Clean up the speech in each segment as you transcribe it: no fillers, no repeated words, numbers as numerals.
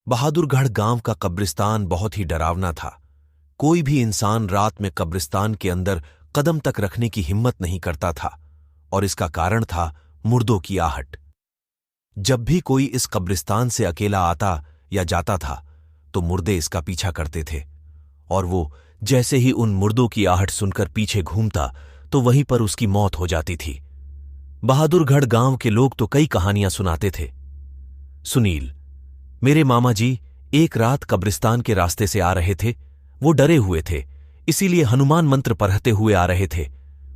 बहादुरगढ़ गांव का कब्रिस्तान बहुत ही डरावना था। कोई भी इंसान रात में कब्रिस्तान के अंदर कदम तक रखने की हिम्मत नहीं करता था, और इसका कारण था मुर्दों की आहट। जब भी कोई इस कब्रिस्तान से अकेला आता या जाता था तो मुर्दे इसका पीछा करते थे, और वो जैसे ही उन मुर्दों की आहट सुनकर पीछे घूमता तो वहीं पर उसकी मौत हो जाती थी। बहादुरगढ़ गांव के लोग तो कई कहानियां सुनाते थे। सुनील, मेरे मामा जी, एक रात कब्रिस्तान के रास्ते से आ रहे थे। वो डरे हुए थे, इसीलिए हनुमान मंत्र पढ़ते हुए आ रहे थे।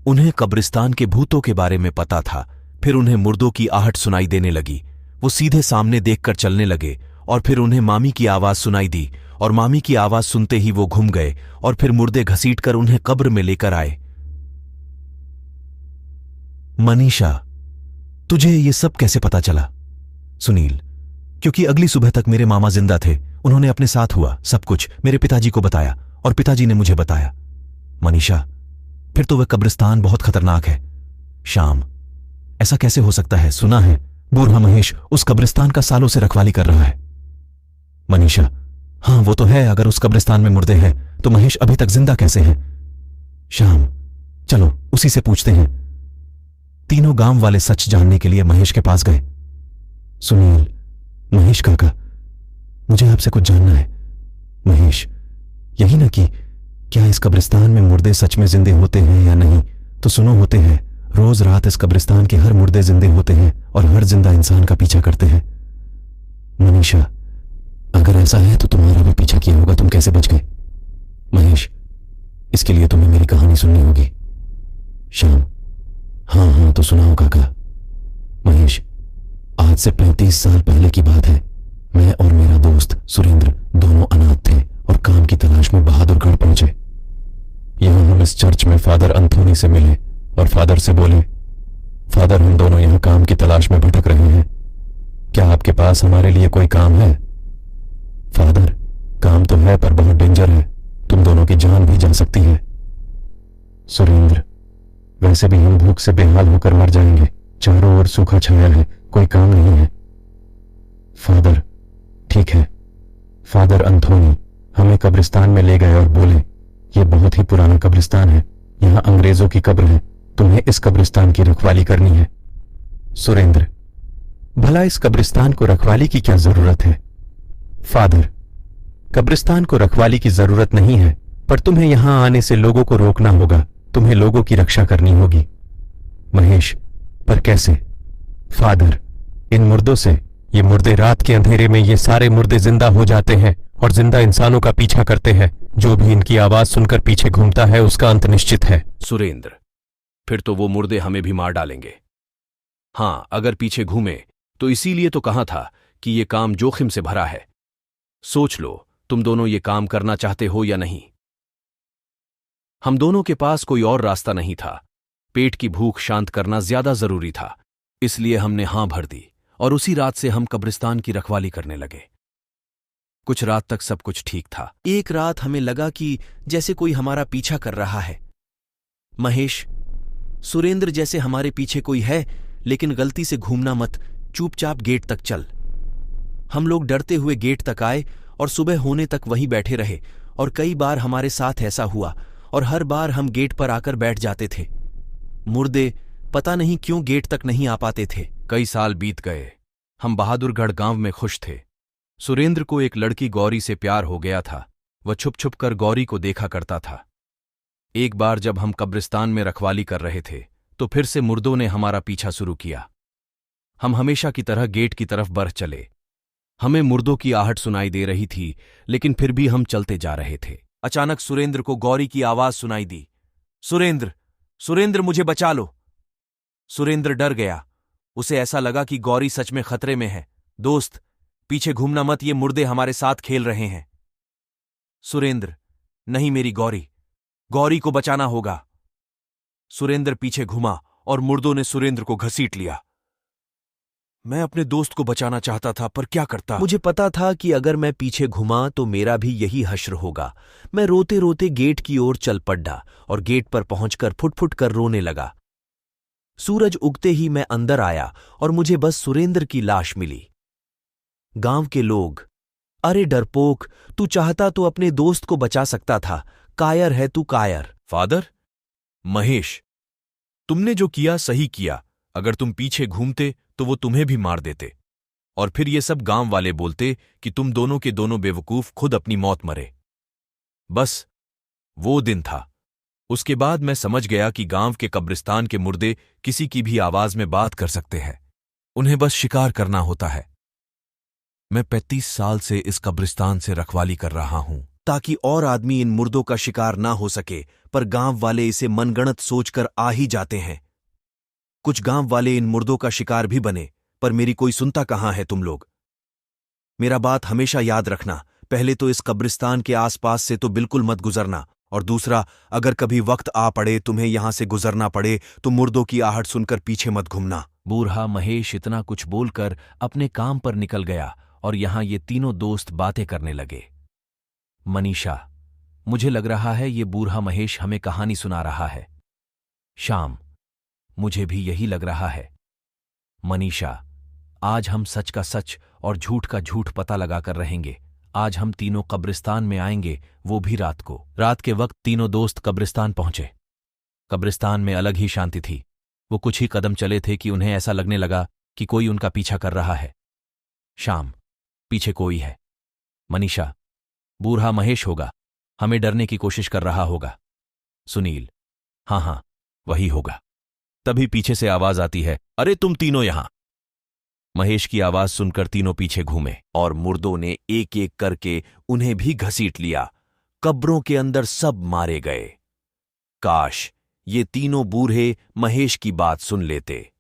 उन्हें कब्रिस्तान के भूतों के बारे में पता था। फिर उन्हें मुर्दों की आहट सुनाई देने लगी। वो सीधे सामने देखकर चलने लगे, और फिर उन्हें मामी की आवाज सुनाई दी, और मामी की आवाज सुनते ही वो घूम गए, और फिर मुर्दे घसीटकर उन्हें कब्र में लेकर आए। मनीषा, तुझे ये सब कैसे पता चला? सुनील, क्योंकि अगली सुबह तक मेरे मामा जिंदा थे। उन्होंने अपने साथ हुआ सब कुछ मेरे पिताजी को बताया, और पिताजी ने मुझे बताया। मनीषा, फिर तो वह कब्रिस्तान बहुत खतरनाक है। श्याम, ऐसा कैसे हो सकता है? सुना है बूढ़ा महेश उस कब्रिस्तान का सालों से रखवाली कर रहा है। मनीषा, हां वो तो है। अगर उस कब्रिस्तान में मुर्दे हैं तो महेश अभी तक जिंदा कैसे हैं? श्याम, चलो उसी से पूछते हैं। तीनों गांव वाले सच जानने के लिए महेश के पास गए। सुनील, महेश काका, मुझे आपसे कुछ जानना है। महेश, यही ना कि क्या इस कब्रिस्तान में मुर्दे सच में जिंदे होते हैं या नहीं? तो सुनो, होते हैं। रोज रात इस कब्रिस्तान के हर मुर्दे जिंदे होते हैं और हर जिंदा इंसान का पीछा करते हैं। मनीषा, अगर ऐसा है तो तुम्हारा भी पीछा किया होगा, तुम कैसे बच गए? महेश, इसके लिए तुम्हें मेरी कहानी सुननी होगी। श्याम, हाँ हाँ तो सुनाओ काका। महेश, आज से 35 साल पहले की बात है। मैं और मेरा दोस्त सुरेंद्र दोनों अनाथ थे और काम की तलाश में बहादुरगढ़ पहुंचे। यहां हम इस चर्च में फादर अंथोनी से मिले और फादर से बोले, फादर, हम दोनों यहां काम की तलाश में भटक रहे हैं। क्या आपके पास हमारे लिए कोई काम है? फादर, काम तो है पर बहुत डेंजर है। तुम दोनों की जान भी जा सकती है। सुरेंद्र, वैसे भी हम भूख से बेहाल होकर मर जाएंगे। चारों ओर सूखा छाया है, कोई काम नहीं है। फादर, ठीक है। फादर अंथोनी हमें कब्रिस्तान में ले गए और बोले, यह बहुत ही पुराना कब्रिस्तान है, यहां अंग्रेजों की कब्र है, तुम्हें इस कब्रिस्तान की रखवाली करनी है। सुरेंद्र, भला इस कब्रिस्तान को रखवाली की क्या जरूरत है? फादर, कब्रिस्तान को रखवाली की जरूरत नहीं है, पर तुम्हें यहां आने से लोगों को रोकना होगा। तुम्हें लोगों की रक्षा करनी होगी। महेश, पर कैसे? फादर, इन मुर्दों से, ये मुर्दे रात के अंधेरे में, ये सारे मुर्दे जिंदा हो जाते हैं और जिंदा इंसानों का पीछा करते हैं। जो भी इनकी आवाज सुनकर पीछे घूमता है उसका अंत निश्चित है। सुरेंद्र, फिर तो वो मुर्दे हमें भी मार डालेंगे। हां, अगर पीछे घूमे तो इसीलिए तो कहा था कि ये काम जोखिम से भरा है। सोच लो, तुम दोनों ये काम करना चाहते हो या नहीं? हम दोनों के पास कोई और रास्ता नहीं था। पेट की भूख शांत करना ज्यादा जरूरी था, इसलिए हमने हां भर दी, और उसी रात से हम कब्रिस्तान की रखवाली करने लगे। कुछ रात तक सब कुछ ठीक था। एक रात हमें लगा कि जैसे कोई हमारा पीछा कर रहा है। महेश, सुरेंद्र, जैसे हमारे पीछे कोई है, लेकिन गलती से घूमना मत, चुपचाप गेट तक चल। हम लोग डरते हुए गेट तक आए और सुबह होने तक वहीं बैठे रहे, और कई बार हमारे साथ ऐसा हुआ, और हर बार हम गेट पर आकर बैठ जाते थे। मुर्दे पता नहीं क्यों गेट तक नहीं आ पाते थे। कई साल बीत गए। हम बहादुरगढ़ गांव में खुश थे। सुरेंद्र को एक लड़की गौरी से प्यार हो गया था। वह छुप छुप कर गौरी को देखा करता था। एक बार जब हम कब्रिस्तान में रखवाली कर रहे थे तो फिर से मुर्दों ने हमारा पीछा शुरू किया। हम हमेशा की तरह गेट की तरफ बढ़ चले। हमें मुर्दों की आहट सुनाई दे रही थी, लेकिन फिर भी हम चलते जा रहे थे। अचानक सुरेंद्र को गौरी की आवाज सुनाई दी, सुरेंद्र, सुरेंद्र, मुझे बचा लो। सुरेंद्र डर गया। उसे ऐसा लगा कि गौरी सच में खतरे में है। दोस्त, पीछे घूमना मत, ये मुर्दे हमारे साथ खेल रहे हैं। सुरेंद्र, नहीं, मेरी गौरी, गौरी को बचाना होगा। सुरेंद्र पीछे घुमा और मुर्दों ने सुरेंद्र को घसीट लिया। मैं अपने दोस्त को बचाना चाहता था, पर क्या करता? मुझे पता था कि अगर मैं पीछे घुमा तो मेरा भी यही हश्र होगा। मैं रोते रोते गेट की ओर चल पड़ा और गेट पर पहुंचकर फुट-फुट कर रोने लगा। सूरज उगते ही मैं अंदर आया और मुझे बस सुरेंद्र की लाश मिली। गांव के लोग अरे डरपोक, तू चाहता तो अपने दोस्त को बचा सकता था। कायर है तू, कायर। फादर, महेश, तुमने जो किया सही किया। अगर तुम पीछे घूमते तो वो तुम्हें भी मार देते, और फिर ये सब गांव वाले बोलते कि तुम दोनों के दोनों बेवकूफ खुद अपनी मौत मरे। बस वो दिन था। उसके बाद मैं समझ गया कि गांव के कब्रिस्तान के मुर्दे किसी की भी आवाज में बात कर सकते हैं, उन्हें बस शिकार करना होता है। मैं 35 साल से इस कब्रिस्तान से रखवाली कर रहा हूं ताकि और आदमी इन मुर्दों का शिकार ना हो सके, पर गांव वाले इसे मनगणत सोचकर आ ही जाते हैं। कुछ गांव वाले इन मुर्दों का शिकार भी बने, पर मेरी कोई सुनता कहां है तुम लोग। मेरा बात हमेशा याद रखना, पहले तो इस कब्रिस्तान के आसपास से तो बिल्कुल मत गुजरना, और दूसरा, अगर कभी वक्त आ पड़े तुम्हें यहां से गुजरना पड़े तो मुर्दों की आहट सुनकर पीछे मत घूमना। बूढ़ा महेश इतना कुछ बोलकर अपने काम पर निकल गया और यहां ये तीनों दोस्त बातें करने लगे। मनीषा, मुझे लग रहा है ये बूढ़ा महेश हमें कहानी सुना रहा है। श्याम, मुझे भी यही लग रहा है। मनीषा, आज हम सच का सच और झूठ का झूठ पता लगाकर रहेंगे। आज हम तीनों कब्रिस्तान में आएंगे, वो भी रात को। रात के वक्त तीनों दोस्त कब्रिस्तान पहुंचे। कब्रिस्तान में अलग ही शांति थी। वो कुछ ही कदम चले थे कि उन्हें ऐसा लगने लगा कि कोई उनका पीछा कर रहा है। श्याम, पीछे कोई है। मनीषा, बूढ़ा महेश होगा, हमें डरने की कोशिश कर रहा होगा। सुनील, हाँ, वही होगा। तभी पीछे से आवाज आती है, अरे तुम तीनों यहां। महेश की आवाज सुनकर तीनों पीछे घूमे और मुर्दों ने एक एक करके उन्हें भी घसीट लिया। कब्रों के अंदर सब मारे गए। काश ये तीनों बूढ़े महेश की बात सुन लेते।